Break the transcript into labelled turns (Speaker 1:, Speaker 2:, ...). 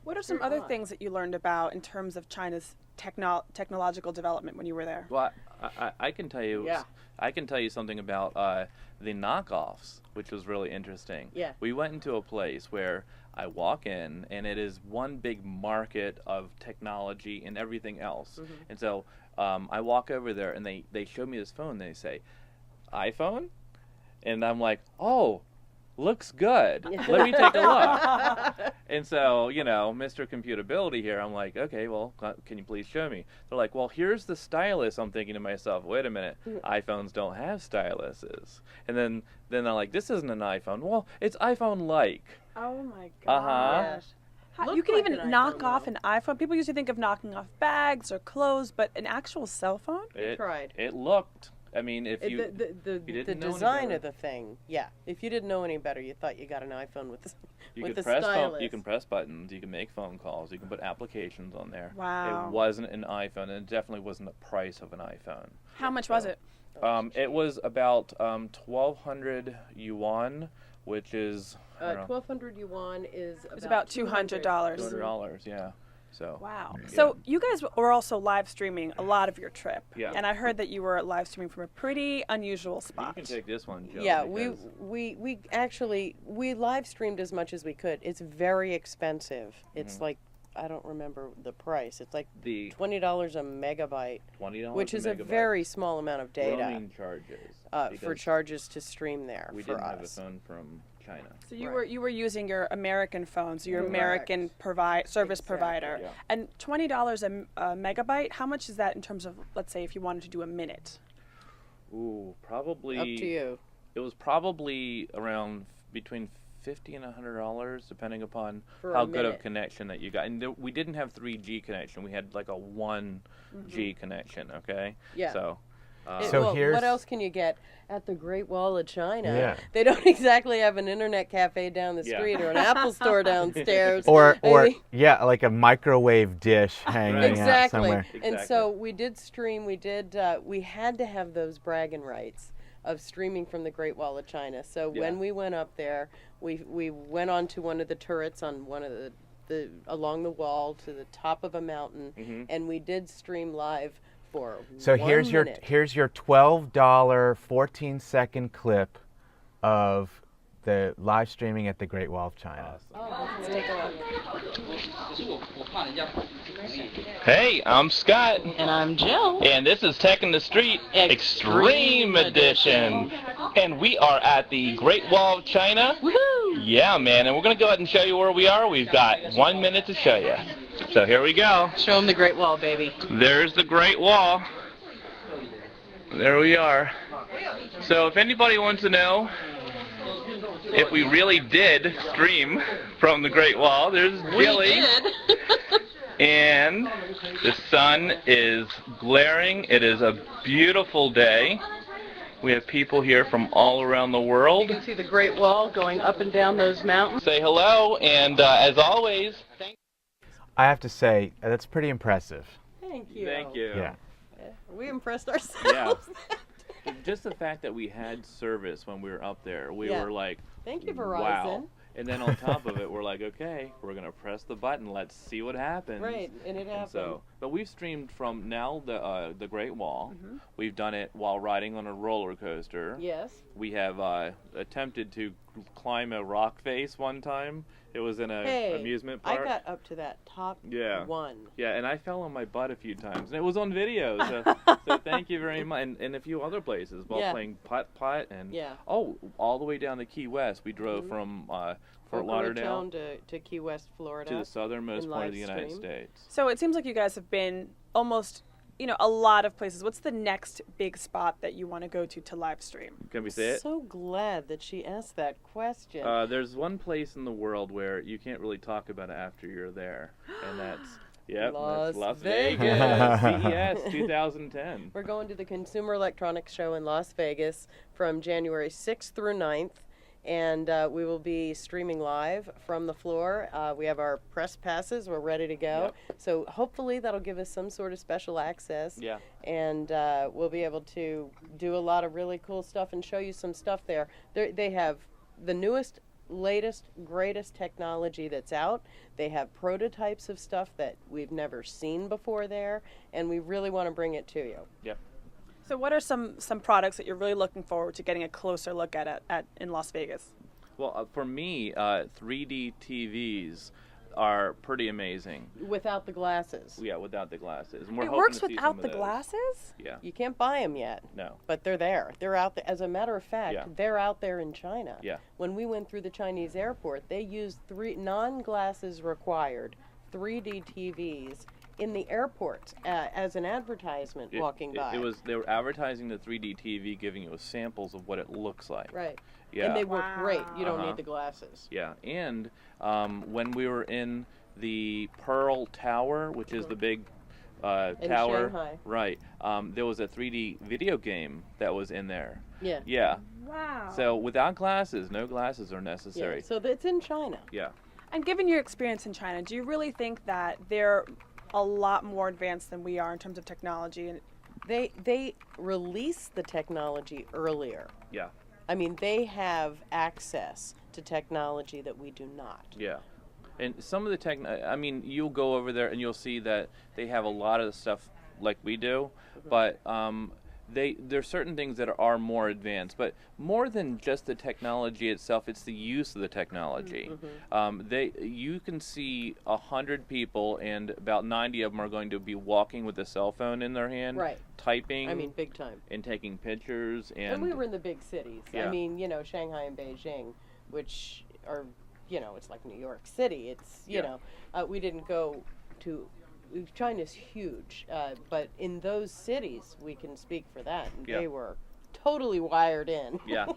Speaker 1: What are some other things that you learned about in terms of China's technological development when you were there?
Speaker 2: Well, I can tell you.
Speaker 3: Yeah.
Speaker 2: I can tell you something about the knockoffs, which was really interesting.
Speaker 3: Yeah.
Speaker 2: We went into a place where I walk in, and it is one big market of technology and everything else.
Speaker 3: Mm-hmm.
Speaker 2: And so I walk over there, and they show me this phone. They say, "iPhone," and I'm like, "Oh, looks good. Let me take a look." And so, Mr. Computability here, I'm like, okay, well, can you please show me? They're like, well, here's the stylus. I'm thinking to myself, wait a minute, iPhones don't have styluses. And then they're like, this isn't an iPhone. Well, it's iPhone-like.
Speaker 1: Oh my
Speaker 2: Uh-huh.
Speaker 1: gosh. You can
Speaker 3: Looked
Speaker 1: even
Speaker 3: like an
Speaker 1: knock
Speaker 3: iPhone,
Speaker 1: off
Speaker 3: though.
Speaker 1: an iPhone. People usually think of knocking off bags or clothes, but an actual cell phone?
Speaker 3: Tried.
Speaker 2: It looked. I mean, if you
Speaker 3: The
Speaker 2: didn't know any
Speaker 3: design
Speaker 2: better.
Speaker 3: of the thing, yeah. If you didn't know any better, you thought you got an iPhone with the
Speaker 2: You
Speaker 3: with
Speaker 2: could
Speaker 3: the
Speaker 2: press
Speaker 3: stylus.
Speaker 2: you can press buttons, you can make phone calls, you can put applications on there.
Speaker 1: Wow.
Speaker 2: It wasn't an iPhone, and it definitely wasn't the price of an iPhone.
Speaker 1: How much was it?
Speaker 2: It was about 1,200 yuan, which is I don't know,
Speaker 3: 1,200 yuan is
Speaker 1: It was about $200.
Speaker 2: $200, yeah. So
Speaker 1: Wow.
Speaker 2: yeah.
Speaker 1: So you guys were also live streaming a lot of your trip.
Speaker 2: Yeah.
Speaker 1: And I heard that you were live streaming from a pretty unusual
Speaker 2: you
Speaker 1: spot.
Speaker 2: can take this one, Joe.
Speaker 3: Yeah,
Speaker 2: because
Speaker 3: we actually live streamed as much as we could. It's very expensive. It's like I don't remember the price. It's like
Speaker 2: the
Speaker 3: $20 a megabyte,
Speaker 2: $20
Speaker 3: which is a
Speaker 2: megabyte
Speaker 3: very small amount of data
Speaker 2: roaming charges
Speaker 3: for
Speaker 2: because
Speaker 3: charges to stream there
Speaker 2: we
Speaker 3: for
Speaker 2: didn't have a
Speaker 3: us.
Speaker 2: phone from China.
Speaker 1: So you
Speaker 3: Right.
Speaker 1: were using your American phones, your
Speaker 3: Correct.
Speaker 1: American service
Speaker 3: Exactly.
Speaker 1: provider.
Speaker 2: Yeah.
Speaker 1: And $20 a megabyte, how much is that in terms of, let's say, if you wanted to do a minute?
Speaker 2: Ooh, probably
Speaker 3: Up to you.
Speaker 2: It was probably around between $50 and $100, depending upon
Speaker 3: For
Speaker 2: how
Speaker 3: a
Speaker 2: good of
Speaker 3: minute.
Speaker 2: connection that you got. And we didn't have 3G connection; we had like a 1G connection. Okay.
Speaker 3: Yeah.
Speaker 2: So.
Speaker 4: So
Speaker 3: well,
Speaker 4: here's-
Speaker 3: what else can you get at the Great Wall of China?
Speaker 4: Yeah.
Speaker 3: They don't exactly have an internet cafe down the
Speaker 2: Yeah.
Speaker 3: street or an Apple store downstairs.
Speaker 4: Or
Speaker 3: I mean,
Speaker 4: yeah, like a microwave dish hanging out
Speaker 3: exactly.
Speaker 4: somewhere.
Speaker 3: And so we did stream. We had to have those bragging rights of streaming from the Great Wall of China. So when we went up there, we went onto one of the turrets on one of the along the wall to the top of a mountain, and we did stream live for
Speaker 4: So
Speaker 3: 1
Speaker 4: here's
Speaker 3: minute.
Speaker 4: your $12 14-second clip of the live streaming at the Great Wall of China.
Speaker 1: Let's take a look.
Speaker 2: Hey, I'm Scott.
Speaker 5: And I'm Jill.
Speaker 2: And this is Tech in the Street
Speaker 5: Extreme
Speaker 2: Edition. And we are at the Great Wall of China.
Speaker 5: Woohoo!
Speaker 2: Yeah, man. And we're going to go ahead and show you where we are. We've got 1 minute to show you. So here we go.
Speaker 5: Show them the Great Wall, baby.
Speaker 2: There's the Great Wall. There we are. So if anybody wants to know if we really did stream from the Great Wall, there's Jilly.
Speaker 5: We did.
Speaker 2: And the sun is glaring. It is a beautiful day. We have people here from all around the
Speaker 5: You
Speaker 2: world.
Speaker 5: can see the Great Wall going up and down those mountains.
Speaker 2: Say hello, and as always,
Speaker 4: I have to say, that's pretty impressive.
Speaker 3: Thank you.
Speaker 2: thank you.
Speaker 4: Yeah.
Speaker 3: We impressed ourselves.
Speaker 2: Yeah. Just the fact that we had service when we were up there, we
Speaker 3: Yeah.
Speaker 2: were like,
Speaker 3: Thank you, Verizon.
Speaker 2: wow. And then on top of it, we're like, okay, we're going to press the button. Let's see what happens.
Speaker 3: Right, and it happened.
Speaker 2: So, but we've streamed from now the Great Wall. We've done it while riding on a roller coaster.
Speaker 3: Yes.
Speaker 2: We have attempted to climb a rock face one time. It was in a
Speaker 3: Hey,
Speaker 2: amusement
Speaker 3: I
Speaker 2: park.
Speaker 3: got up to that top
Speaker 2: Yeah.
Speaker 3: one.
Speaker 2: Yeah, and I fell on my butt a few times, and it was on video. So thank you very much, and a few other places while
Speaker 3: Yeah.
Speaker 2: playing putt and
Speaker 3: Yeah.
Speaker 2: all the way down to Key West. We drove from Fort
Speaker 3: Boca
Speaker 2: Lauderdale
Speaker 3: Raton to Key West, Florida.
Speaker 2: to the southernmost
Speaker 3: and
Speaker 2: point of
Speaker 3: live
Speaker 2: the United
Speaker 3: stream.
Speaker 2: States.
Speaker 1: So it seems like you guys have been almost, a lot of places. What's the next big spot that you want to go to live stream?
Speaker 2: Can we say it?
Speaker 3: So glad that she asked that question.
Speaker 2: There's one place in the world where you can't really talk about it after you're there, and that's that's
Speaker 3: Las
Speaker 2: Las
Speaker 3: Vegas.
Speaker 2: Vegas, CES 2010.
Speaker 3: We're going to the Consumer Electronics Show in Las Vegas from January 6th through 9th. And we will be streaming live from the floor. We have our press passes. We're ready to go.
Speaker 2: Yep.
Speaker 3: So hopefully that'll give us some sort of special access.
Speaker 2: Yeah.
Speaker 3: And we'll be able to do a lot of really cool stuff and show you some stuff there. They have the newest latest, greatest technology that's out. They have prototypes of stuff that we've never seen before there, and we really want to bring it to you.
Speaker 2: Yep.
Speaker 1: So what are some products that you're really looking forward to getting a closer look at in Las Vegas?
Speaker 2: Well, for me, 3D TVs are pretty amazing.
Speaker 3: Without the glasses.
Speaker 2: Yeah, without the glasses. And we're
Speaker 1: It
Speaker 2: hoping
Speaker 1: works
Speaker 2: to see some
Speaker 1: without
Speaker 2: of
Speaker 1: the
Speaker 2: those.
Speaker 1: glasses?
Speaker 2: Yeah.
Speaker 3: You can't buy them yet.
Speaker 2: No.
Speaker 3: But they're there. They're out there. As a matter of fact,
Speaker 2: Yeah.
Speaker 3: they're out there in China.
Speaker 2: Yeah.
Speaker 3: When we went through the Chinese airport, they used non-glasses required 3D TVs in the airport as an advertisement walking by.
Speaker 2: They were advertising the 3D TV, giving you samples of what it looks like.
Speaker 3: Right.
Speaker 2: Yeah.
Speaker 3: And they work great. You don't
Speaker 2: Uh-huh.
Speaker 3: need the glasses.
Speaker 2: Yeah, and when we were in the Pearl Tower, which is the big tower,
Speaker 3: Shanghai.
Speaker 2: right? There was a 3D video game that was in there.
Speaker 3: Yeah.
Speaker 2: Yeah.
Speaker 1: Wow.
Speaker 2: So without glasses, no glasses are
Speaker 3: Yeah.
Speaker 2: necessary.
Speaker 3: So it's in China.
Speaker 2: Yeah.
Speaker 1: And given your experience in China, do you really think that they're a lot more advanced than we are in terms of technology? And
Speaker 3: They release the technology earlier.
Speaker 2: Yeah.
Speaker 3: I mean, they have access to technology that we do not.
Speaker 2: Yeah. And some of the I mean, you'll go over there and you'll see that they have a lot of the stuff like we do, but there's certain things that are more advanced. But more than just the technology itself, it's the use of the technology. You can see 100 people, and about 90 of them are going to be walking with a cell phone in their hand,
Speaker 3: Right.
Speaker 2: typing.
Speaker 3: I mean, big time.
Speaker 2: and taking pictures,
Speaker 3: And we were in the big cities.
Speaker 2: Yeah.
Speaker 3: I mean, Shanghai and Beijing, which are, it's like New York City. It's, we didn't go to, China's huge, but in those cities, we can speak for that. And
Speaker 2: Yeah.
Speaker 3: They were totally wired in.
Speaker 2: Yeah,